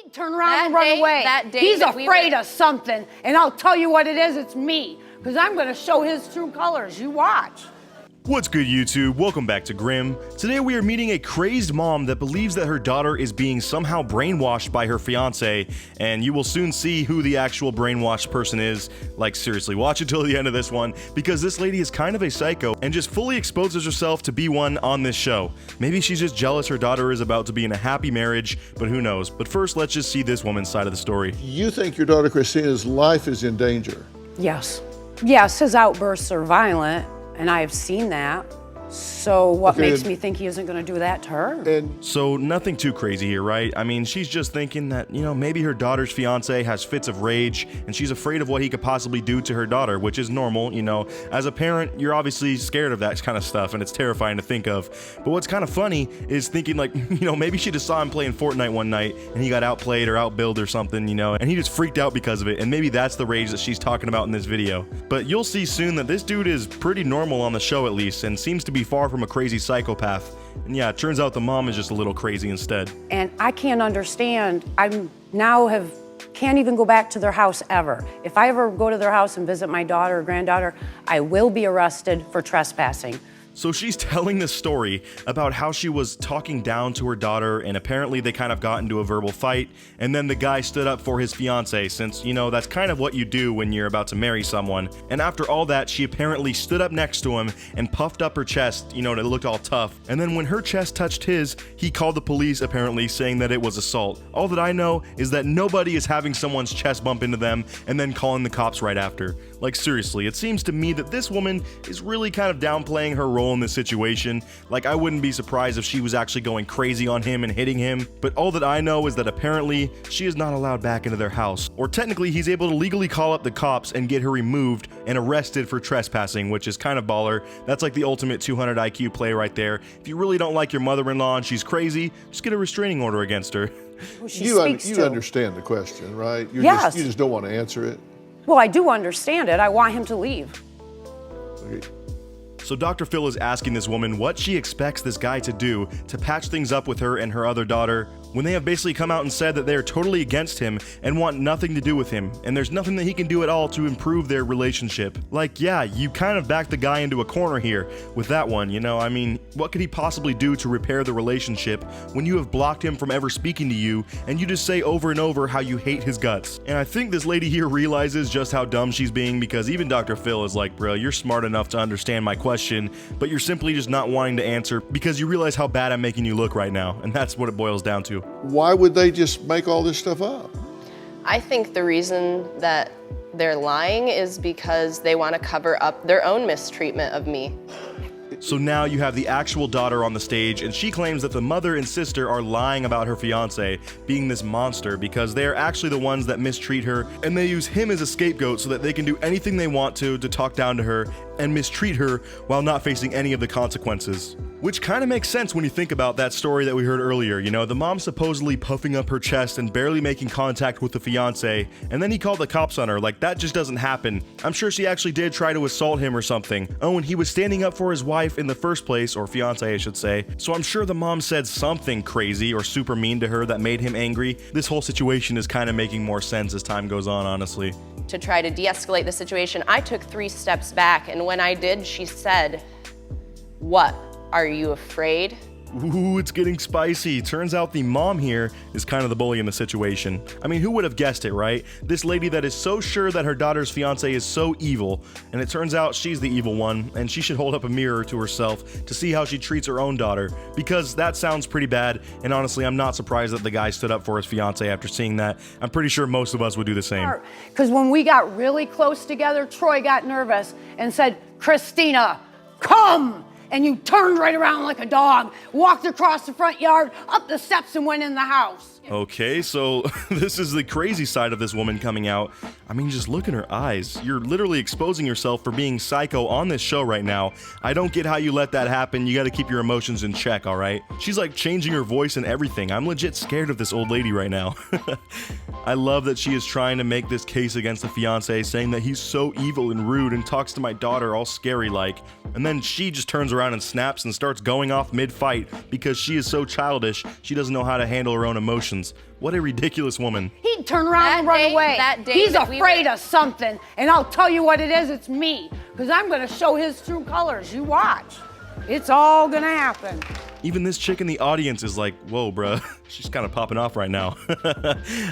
He'd turn around and run away. He's afraid of something, and I'll tell you what it is, it's me, because I'm going to show his true colors. You watch. What's good, YouTube? Welcome back to Grim. Today we are meeting a crazed mom that believes that her daughter is being somehow brainwashed by her fiance, and you will soon see who the actual brainwashed person is. Like, seriously, watch until the end of this one, because this lady is kind of a psycho and just fully exposes herself to be one on this show. Maybe she's just jealous her daughter is about to be in a happy marriage, but who knows. But first, let's just see this woman's side of the story. You think your daughter Christina's life is in danger? Yes. Yes, his outbursts are violent. And I have seen that. So what makes me think he isn't going to do that to her? So nothing too crazy here, right? I mean, she's just thinking that, maybe her daughter's fiance has fits of rage and she's afraid of what he could possibly do to her daughter, which is normal, As a parent, you're obviously scared of that kind of stuff and it's terrifying to think of. But what's kind of funny is thinking like, maybe she just saw him playing Fortnite one night and he got outplayed or outbilled or something, and he just freaked out because of it. And maybe that's the rage that she's talking about in this video. But you'll see soon that this dude is pretty normal on the show at least and seems to be far from a crazy psychopath. And yeah, it turns out the mom is just a little crazy instead. And I can't understand. Can't even go back to their house ever. If I ever go to their house and visit my daughter or granddaughter, I will be arrested for trespassing. So she's telling this story about how she was talking down to her daughter and apparently they kind of got into a verbal fight, and then the guy stood up for his fiance since, that's kind of what you do when you're about to marry someone. And after all that, she apparently stood up next to him and puffed up her chest, to look all tough. And then when her chest touched his, he called the police apparently saying that it was assault. All that I know is that nobody is having someone's chest bump into them and then calling the cops right after. Like seriously, it seems to me that this woman is really kind of downplaying her role in this situation. Like, I wouldn't be surprised if she was actually going crazy on him and hitting him, but all that I know is that apparently she is not allowed back into their house. Or technically, he's able to legally call up the cops and get her removed and arrested for trespassing, which is kind of baller. That's like the ultimate 200 IQ play right there. If you really don't like your mother-in-law and she's crazy, just get a restraining order against her. You understand the question, right? Yes. You just don't want to answer it? Well, I do understand it. I want him to leave. Okay. So Dr. Phil is asking this woman what she expects this guy to do to patch things up with her and her other daughter when they have basically come out and said that they are totally against him and want nothing to do with him, and there's nothing that he can do at all to improve their relationship. Like, yeah, you kind of backed the guy into a corner here with that one, I mean, what could he possibly do to repair the relationship when you have blocked him from ever speaking to you and you just say over and over how you hate his guts? And I think this lady here realizes just how dumb she's being, because even Dr. Phil is like, bro, you're smart enough to understand my question, but you're simply just not wanting to answer because you realize how bad I'm making you look right now, and that's what it boils down to. Why would they just make all this stuff up? I think the reason that they're lying is because they want to cover up their own mistreatment of me. So now you have the actual daughter on the stage, and she claims that the mother and sister are lying about her fiance being this monster because they are actually the ones that mistreat her, and they use him as a scapegoat so that they can do anything they want to talk down to her and mistreat her while not facing any of the consequences. Which kind of makes sense when you think about that story that we heard earlier, the mom supposedly puffing up her chest and barely making contact with the fiance, and then he called the cops on her. Like, that just doesn't happen. I'm sure she actually did try to assault him or something. Oh, and he was standing up for his wife in the first place, or fiance I should say, so I'm sure the mom said something crazy or super mean to her that made him angry. This whole situation is kind of making more sense as time goes on, honestly. To try to de-escalate the situation, I took 3 steps back, and when I did, she said, "What? Are you afraid?" Ooh, it's getting spicy. Turns out the mom here is kind of the bully in the situation. I mean, who would have guessed it, right? This lady that is so sure that her daughter's fiance is so evil, and it turns out she's the evil one, and she should hold up a mirror to herself to see how she treats her own daughter, because that sounds pretty bad, and honestly, I'm not surprised that the guy stood up for his fiance after seeing that. I'm pretty sure most of us would do the same. Because when we got really close together, Troy got nervous and said, "Christina, come!" And you turned right around like a dog, walked across the front yard, up the steps, and went in the house. Okay, so this is the crazy side of this woman coming out. I mean, just look in her eyes. You're literally exposing yourself for being psycho on this show right now. I don't get how you let that happen. You gotta keep your emotions in check, alright? She's like changing her voice and everything. I'm legit scared of this old lady right now. I love that she is trying to make this case against the fiance, saying that he's so evil and rude and talks to my daughter all scary like. And then she just turns around and snaps and starts going off mid-fight because she is so childish, she doesn't know how to handle her own emotions. lessons. What a ridiculous woman. He'd turn around and run away. He's afraid of something, and I'll tell you what it is, it's me. Because I'm gonna show his true colors, you watch. It's all gonna happen. Even this chick in the audience is like, whoa, bruh, she's kind of popping off right now.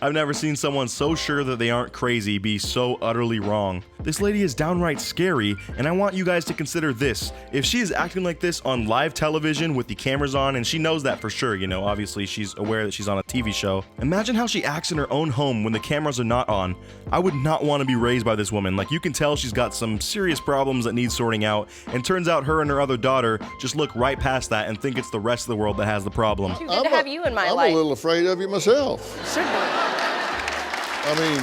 I've never seen someone so sure that they aren't crazy be so utterly wrong. This lady is downright scary, and I want you guys to consider this. If she is acting like this on live television with the cameras on, and she knows that for sure, you know, obviously she's aware that she's on a TV show, imagine how she acts in her own home when the cameras are not on. I would not want to be raised by this woman. Like, you can tell she's got some serious problems that need sorting out, and turns out her and her other daughter just look right past that and think it's the rest of the world that has the problem. Too good to have you in my life. I'm a little afraid of you myself. Should be.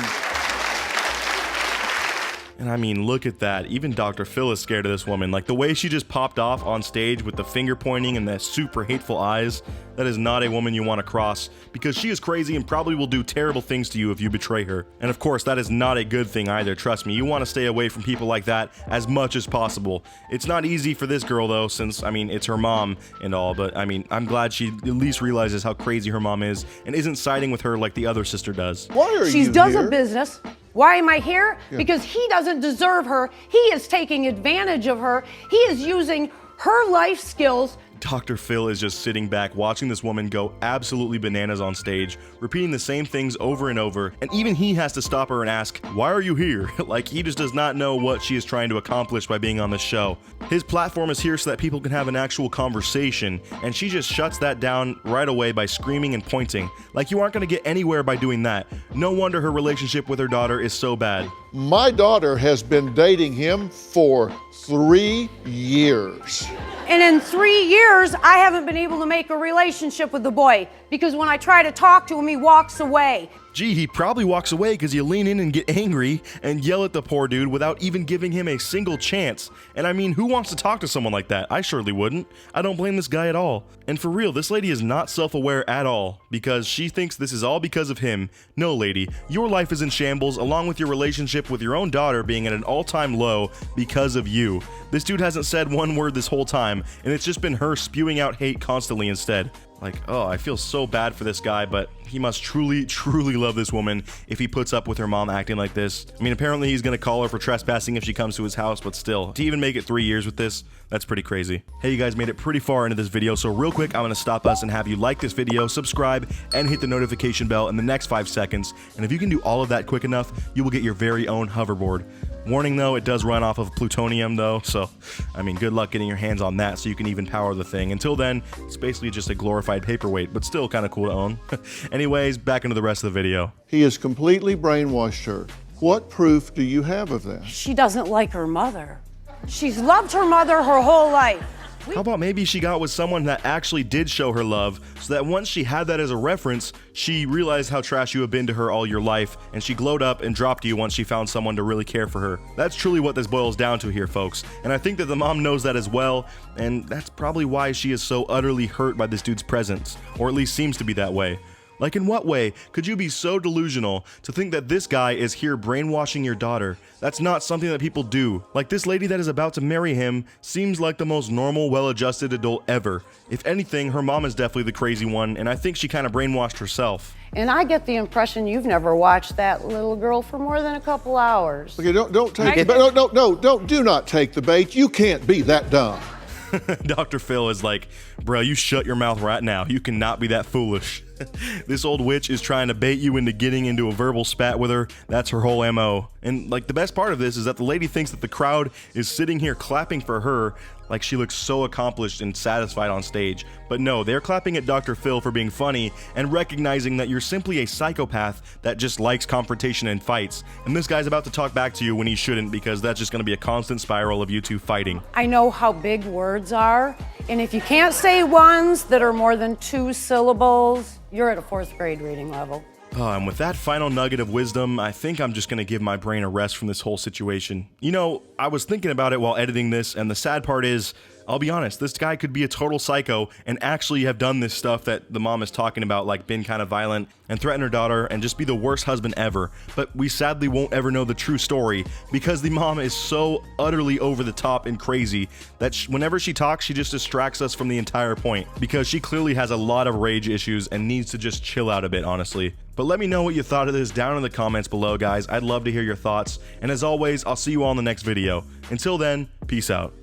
And I mean, look at that. Even Dr. Phil is scared of this woman. Like, the way she just popped off on stage with the finger pointing and the super hateful eyes, that is not a woman you want to cross, because she is crazy and probably will do terrible things to you if you betray her. And of course, that is not a good thing either. Trust me, you want to stay away from people like that as much as possible. It's not easy for this girl though, since, I mean, it's her mom and all, but I mean, I'm glad she at least realizes how crazy her mom is and isn't siding with her like the other sister does. Why are She you does here? a business. Why am I here? Because he doesn't deserve her. He is taking advantage of her. He is using her life skills. Dr. Phil is just sitting back watching this woman go absolutely bananas on stage, repeating the same things over and over, and even he has to stop her and ask, "Why are you here?" Like, he just does not know what she is trying to accomplish by being on this show. His platform is here so that people can have an actual conversation, and she just shuts that down right away by screaming and pointing. Like, you aren't going to get anywhere by doing that. No wonder her relationship with her daughter is so bad. My daughter has been dating him for 3 years. And in 3 years, I haven't been able to make a relationship with the boy because when I try to talk to him, he walks away. Gee, he probably walks away because you lean in and get angry and yell at the poor dude without even giving him a single chance. And I mean, who wants to talk to someone like that? I surely wouldn't. I don't blame this guy at all. And for real, this lady is not self-aware at all because she thinks this is all because of him. No, lady, your life is in shambles along with your relationship with your own daughter being at an all-time low because of you. This dude hasn't said one word this whole time, and it's just been her spewing out hate constantly instead. Like, oh, I feel so bad for this guy, but he must truly, truly love this woman if he puts up with her mom acting like this. I mean, apparently he's gonna call her for trespassing if she comes to his house, but still, to even make it 3 years with this, that's pretty crazy. Hey, you guys made it pretty far into this video, so real quick, I'm gonna stop us and have you like this video, subscribe, and hit the notification bell in the next 5 seconds. And if you can do all of that quick enough, you will get your very own hoverboard. Warning though, it does run off of plutonium though, so I mean, good luck getting your hands on that so you can even power the thing. Until then, it's basically just a glorified paperweight, but still kind of cool to own. Anyways, back into the rest of the video. He has completely brainwashed her. What proof do you have of that? She doesn't like her mother. She's loved her mother her whole life. How about maybe she got with someone that actually did show her love, so that once she had that as a reference, she realized how trash you have been to her all your life, and she glowed up and dropped you once she found someone to really care for her. That's truly what this boils down to here, folks. And I think that the mom knows that as well, and that's probably why she is so utterly hurt by this dude's presence, or at least seems to be that way. Like, in what way could you be so delusional to think that this guy is here brainwashing your daughter? That's not something that people do. Like, this lady that is about to marry him seems like the most normal, well-adjusted adult ever. If anything, her mom is definitely the crazy one, and I think she kind of brainwashed herself. And I get the impression you've never watched that little girl for more than a couple hours. Okay, don't take the bait. Do not take the bait. You can't be that dumb. Dr. Phil is like, bro, you shut your mouth right now. You cannot be that foolish. This old witch is trying to bait you into getting into a verbal spat with her. That's her whole MO. And like, the best part of this is that the lady thinks that the crowd is sitting here clapping for her like she looks so accomplished and satisfied on stage. But no, they're clapping at Dr. Phil for being funny and recognizing that you're simply a psychopath that just likes confrontation and fights. And this guy's about to talk back to you when he shouldn't, because that's just going to be a constant spiral of you two fighting. I know how big words are, and if you can't say ones that are more than 2 syllables, you're at a 4th grade reading level. And with that final nugget of wisdom, I think I'm just going to give my brain a rest from this whole situation. You know, I was thinking about it while editing this, and the sad part is, I'll be honest, this guy could be a total psycho and actually have done this stuff that the mom is talking about, like been kind of violent and threaten her daughter and just be the worst husband ever. But we sadly won't ever know the true story because the mom is so utterly over the top and crazy that whenever she talks, she just distracts us from the entire point because she clearly has a lot of rage issues and needs to just chill out a bit, honestly. But let me know what you thought of this down in the comments below, guys. I'd love to hear your thoughts. And as always, I'll see you all in the next video. Until then, peace out.